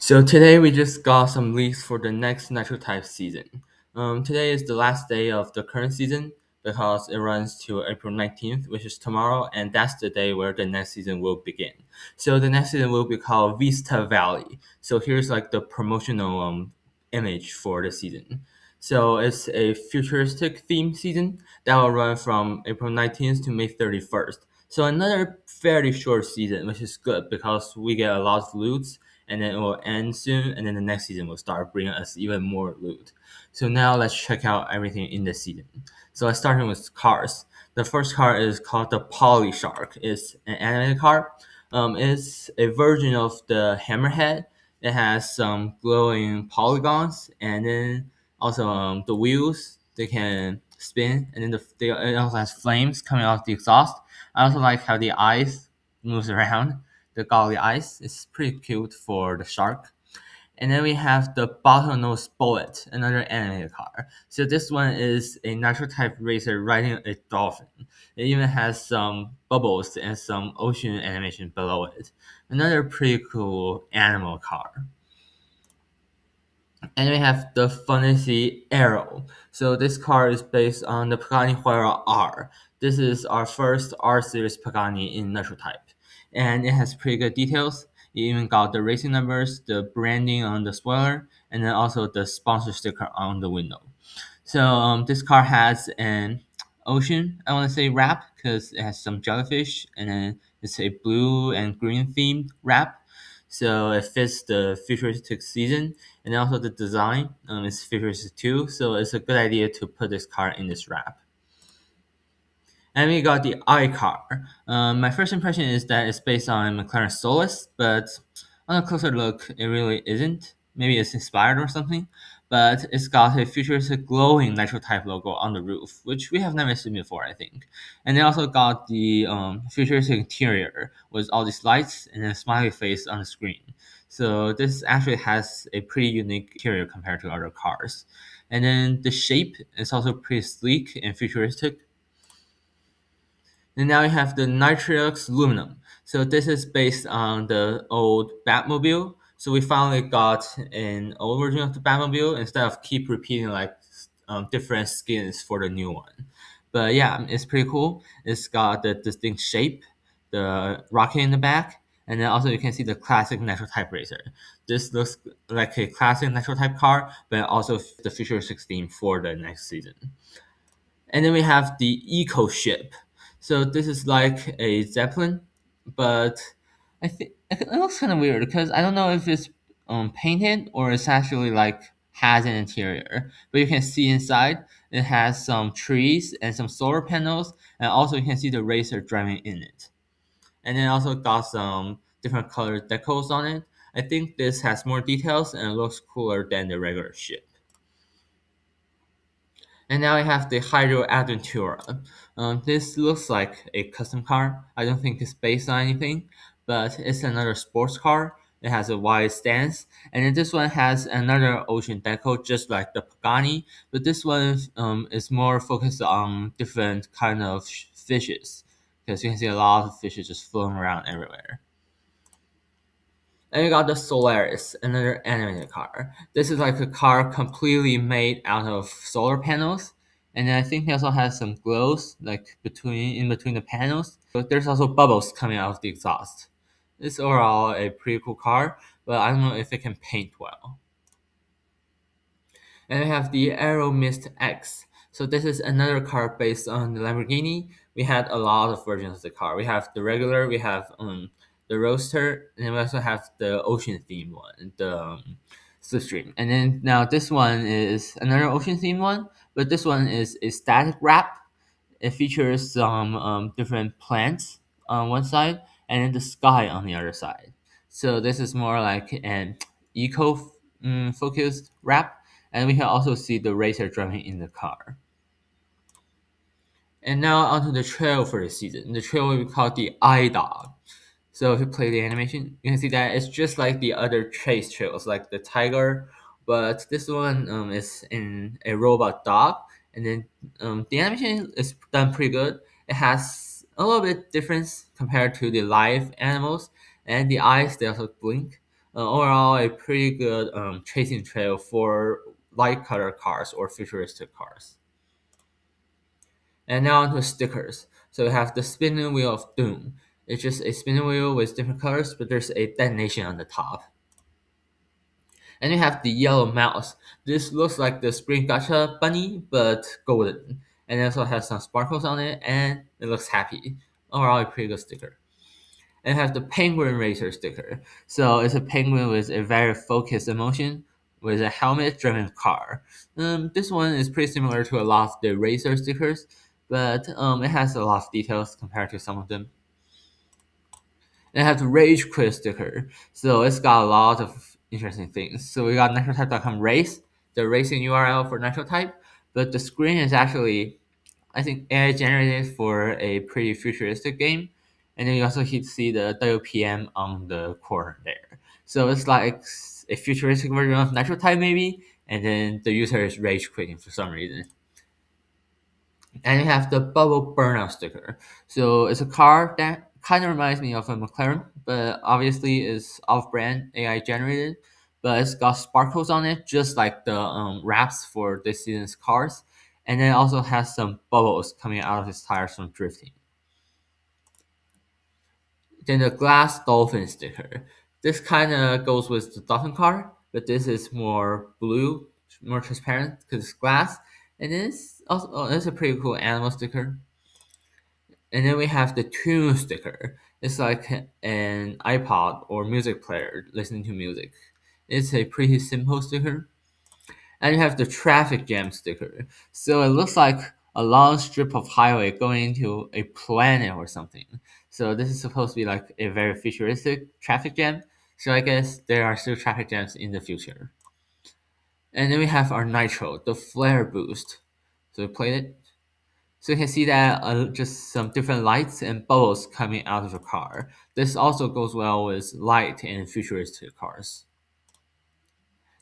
So today we just got some leaks for the next Nitro type season. Today is the last day of the current season because it runs to April 19th, which is tomorrow, and that's the day where the next season will begin. So the next season will be called Vista Valley. So here's like the promotional image for the season. So it's a futuristic theme season that will run from April 19th to May 31st. So another fairly short season, which is good because we get a lot of loots and then it will end soon, and then the next season will start bringing us even more loot. So now let's check out everything in the season. So let's start with cars. The first car is called the Poly Shark. It's an animated car. It's a version of the Hammerhead. It has some glowing polygons, and then also the wheels they can spin, and then it also has flames coming off the exhaust. I also like how the eyes moves around the Golly Ice. It's pretty cute for the shark. And then we have the Bottlenose Bullet, another animated car. So this one is a natural type racer riding a dolphin. It even has some bubbles and some ocean animation below it. Another pretty cool animal car. And we have the Fantasy Arrow. So this car is based on the Pagani Huayra R. This is our first R series Pagani in Nitro type, and it has pretty good details. You even got the racing numbers, the branding on the spoiler, and then also the sponsor sticker on the window. So this car has an ocean, I want to say wrap because it has some jellyfish, and then it's a blue and green themed wrap. So it fits the futuristic season, and also the design is futuristic too. So it's a good idea to put this car in this wrap. And we got the iCar. My first impression is that it's based on McLaren Solus, but on a closer look, it really isn't. Maybe it's inspired or something, but it's got a futuristic glowing Nitro type logo on the roof, which we have never seen before, I think. And they also got the futuristic interior with all these lights and a smiley face on the screen. So this actually has a pretty unique interior compared to other cars. And then the shape is also pretty sleek and futuristic. And now we have the Nitrox Aluminum. So this is based on the old Batmobile. So we finally got an old version of the Batmobile instead of keep repeating like different skins for the new one. But yeah, it's pretty cool. It's got the distinct shape, the rocket in the back, and then also you can see the classic Nitro Type Racer. This looks like a classic Nitro Type car, but also the futuristic theme for the next season. And then we have the Eco Ship. So this is like a Zeppelin, but I think it looks kind of weird because I don't know if it's painted or it's actually like has an interior. But you can see inside it has some trees and some solar panels, and also you can see the racer driving in it. And then also got some different colored decals on it. I think this has more details and it looks cooler than the regular ship. And now I have the Hydro Adventura. This looks like a custom car. I don't think it's based on anything, but it's another sports car. It has a wide stance, and then this one has another ocean deco, just like the Pagani. But this one is more focused on different kind of fishes, because you can see a lot of fishes just floating around everywhere. And you got the Solaris, another animated car. This is like a car completely made out of solar panels. And then I think it also has some glows like in between the panels. But there's also bubbles coming out of the exhaust. It's overall a pretty cool car, but I don't know if it can paint well. And we have the Aero Mist X. So this is another car based on the Lamborghini. We had a lot of versions of the car. We have the regular, we have the Roadster, and then we also have the ocean themed one, the Slipstream. And then now this one is another ocean themed one, but this one is a static wrap. It features some different plants on one side and then the sky on the other side. So this is more like an eco focused wrap, and we can also see the racer driving in the car. And now onto the trail for the season. The trail will be called the eye dog. So if you play the animation, you can see that it's just like the other chase trails, like the tiger, but this one is in a robot dog, and then the animation is done pretty good. It has a little bit difference compared to the live animals, and the eyes they also blink. Overall, a pretty good chasing trail for light color cars or futuristic cars. And now onto stickers. So we have the spinning wheel of doom. It's just a spinning wheel with different colors, but there's a detonation on the top. And you have the yellow mouse. This looks like the Spring Gotcha bunny, but golden. And it also has some sparkles on it, and it looks happy. Overall, a pretty good sticker. And have the penguin racer sticker. So it's a penguin with a very focused emotion with a helmet-driven car. This one is pretty similar to a lot of the racer stickers, but it has a lot of details compared to some of them. And it has the rage quit sticker. So it's got a lot of interesting things. So we got nitrotype.com race, the racing URL for nitrotype, but the screen is actually I think AI generated for a pretty futuristic game. And then you also see the WPM on the corner there. So it's like a futuristic version of Nitro Type maybe, and then the user is rage quitting for some reason. And you have the bubble burnout sticker. So it's a car that kind of reminds me of a McLaren, but obviously is off-brand AI generated. But it's got sparkles on it, just like the wraps for this season's cars. And then it also has some bubbles coming out of its tires from drifting. Then the glass dolphin sticker. This kind of goes with the dolphin car, but this is more blue, more transparent because it's glass. And it's also it's a pretty cool animal sticker. And then we have the tune sticker. It's like an iPod or music player listening to music. It's a pretty simple sticker. And you have the traffic jam sticker. So it looks like a long strip of highway going into a planet or something. So this is supposed to be like a very futuristic traffic jam. So I guess there are still traffic jams in the future. And then we have our Nitro, the flare boost. So we played it. So you can see that just some different lights and bubbles coming out of the car. This also goes well with light and futuristic cars.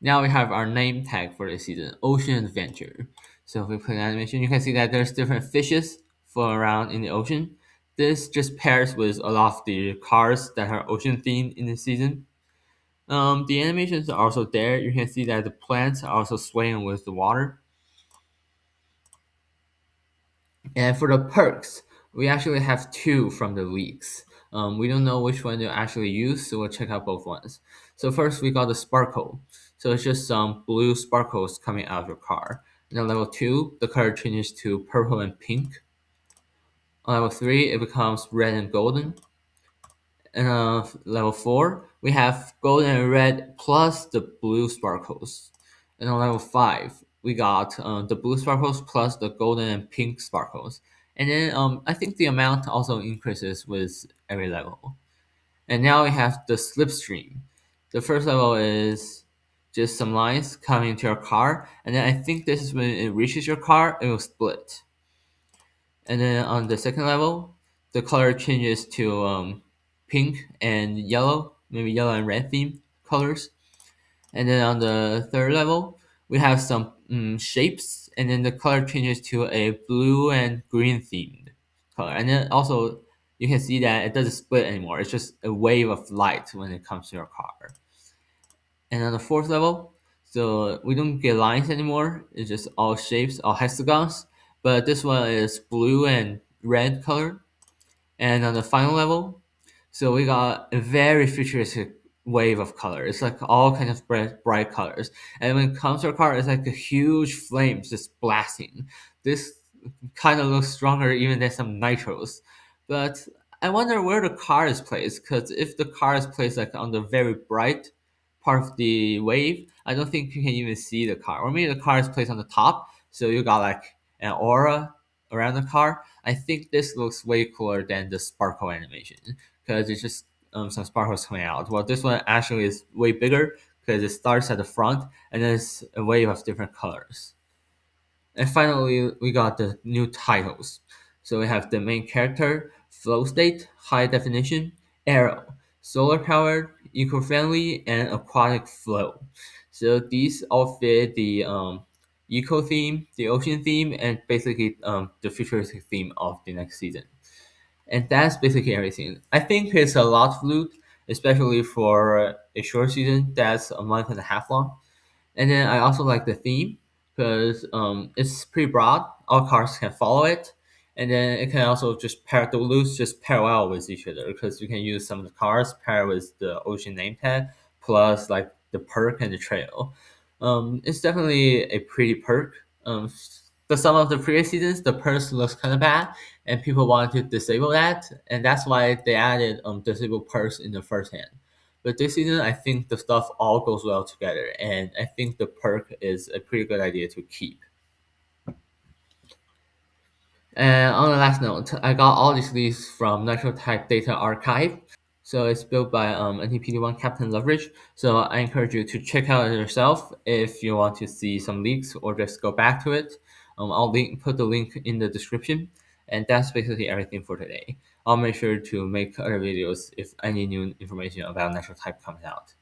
Now we have our name tag for the season, Ocean Adventure. So if we play the animation, you can see that there's different fishes floating around in the ocean. This just pairs with a lot of the cars that are ocean themed in the season. The animations are also there. You can see that the plants are also swaying with the water. And for the perks, we actually have two from the leaks. We don't know which one to actually use, so we'll check out both ones. So first, we got the sparkle. So it's just some blue sparkles coming out of your car. And then level 2, the color changes to purple and pink. On level 3, it becomes red and golden. And level 4, we have golden and red plus the blue sparkles. And on level 5, we got the blue sparkles plus the golden and pink sparkles. And then I think the amount also increases with every level. And now we have the slipstream. The first level is just some lines coming into your car. And then I think this is when it reaches your car, it will split. And then on the second level, the color changes to pink and yellow, maybe yellow and red theme colors. And then on the third level, we have some shapes, and then the color changes to a blue and green themed color. And then also, you can see that it doesn't split anymore. It's just a wave of light when it comes to your car. And on the fourth level, so we don't get lines anymore. It's just all shapes, all hexagons. But this one is blue and red color. And on the final level, so we got a very futuristic wave of color. It's like all kind of bright colors. And when it comes to a car, it's like a huge flames just blasting. This kind of looks stronger even than some nitros. But I wonder where the car is placed, because if the car is placed like on the very bright part of the wave, I don't think you can even see the car. Or maybe the car is placed on the top, so you got like an aura around the car. I think this looks way cooler than the sparkle animation because it's just some sparkles coming out. Well, this one actually is way bigger because it starts at the front and then it's a wave of different colors. And finally, we got the new titles. So we have the main character, flow state, high definition, arrow, solar powered, eco friendly, and aquatic flow. So these all fit the eco theme, the ocean theme, and basically the futuristic theme of the next season. And that's basically everything. I think it's a lot of loot, especially for a short season that's a month and a half long. And then I also like the theme because it's pretty broad. All cars can follow it, and then it can also just pair the loops just parallel with each other because you can use some of the cars pair with the ocean name tag plus like the perk and the trail. It's definitely a pretty perk. The some of the previous seasons, the perks looks kind of bad, and people wanted to disable that, and that's why they added disable perks in the first hand. But this season, I think the stuff all goes well together, and I think the perk is a pretty good idea to keep. And on the last note, I got all these leads from Nitro Type Data Archive. So it's built by NTPD1 Captain Leverage. So I encourage you to check out it yourself if you want to see some leaks or just go back to it. Put the link in the description. And that's basically everything for today. I'll make sure to make other videos if any new information about Nitro Type comes out.